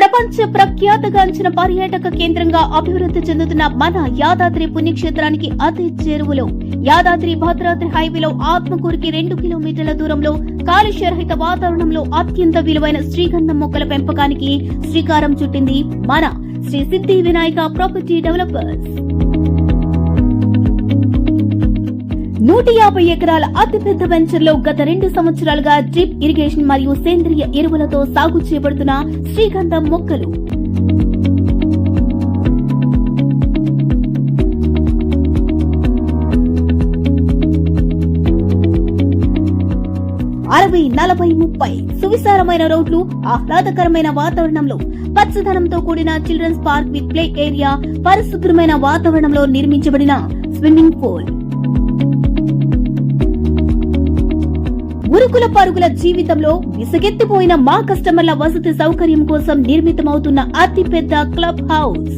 ప్రపంచ ప్రఖ్యాతగాంచిన పర్యాటక కేంద్రంగా అభివృద్ధి చెందుతున్న మన యాదాద్రి పుణ్యక్షేత్రానికి అతి చేరువలో యాదాద్రి భద్రాద్రి హైవేలో ఆత్మకూరుకి 2 కిలోమీటర్ల దూరంలో కాలుష్యరహిత వాతావరణంలో అత్యంత విలువైన శ్రీగంధం మొక్కల పెంపకానికి శ్రీకారం చుట్టింది మన శ్రీ సిద్ధి వినాయక ప్రాపర్టీ డెవలపర్స్. 150 ఎకరాల అతిపెద్ద వెంచర్ లో గత 2 సంవత్సరాలుగా డ్రిప్ ఇరిగేషన్ మరియు సేంద్రియ ఎరువులతో సాగు చేయబడుతున్న శ్రీగంధం మొక్కలు. అరవై 40-30 సువిశాలమైన రోడ్లు, ఆహ్లాదకరమైన వాతావరణంలో పచ్చదనంతో కూడిన children's park with play area, పరిశుభ్రమైన వాతావరణంలో నిర్మించబడిన స్విమ్మింగ్ పూల్. ఉరుకుల పరుగుల జీవితంలో విసుగెత్తిపోయిన మా కస్టమర్ల వసతి సౌకర్యం కోసం నిర్మితమవుతున్న అతిపెద్ద క్లబ్ హౌస్.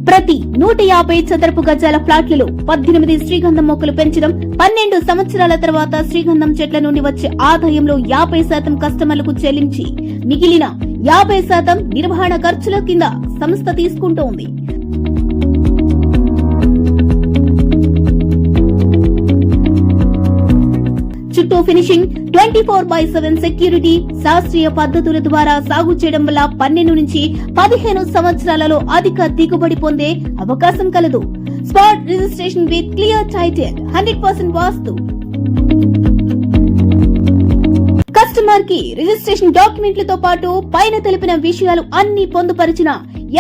ప్రతి 150 చదరపు గజాల ఫ్లాట్లలో 18 శ్రీగంధం మొక్కలు పెంచడం, 12 సంవత్సరాల తర్వాత శ్రీగంధం చెట్ల నుండి వచ్చే ఆదాయంలో 50% కస్టమర్లకు చెల్లించి మిగిలిన 50% నిర్వహణ ఖర్చుల కింద సంస్థ తీసుకుంటోంది. చుట్టూ ఫినిషింగ్, 24/7 సెక్యూరిటీ, శాస్త్రీయ పద్ధతుల ద్వారా సాగు చేయడం వల్ల 12 నుంచి 15 సంవత్సరాలలో అధిక దిగుబడి పొందే అవకాశం కలదు. Spot registration with clear title, 100% vastu. Customer కి రిజిస్ట్రేషన్ డాక్యుమెంట్లతో పాటు పైన తెలిపిన విషయాలు అన్ని పొందుపరిచిన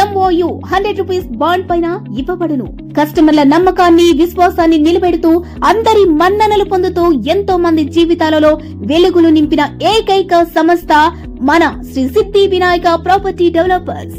MOU 100 రూపీస్ బాండ్ పైన ఇవ్వబడును. కస్టమర్ల నమ్మకాన్ని, విశ్వాసాన్ని నిలబెడుతూ అందరి మన్ననలు పొందుతూ ఎంతో మంది జీవితాలలో వెలుగులు నింపిన ఏకైక సంస్థ మన శ్రీ సిద్ధి వినాయక ప్రాపర్టీ డెవలపర్స్.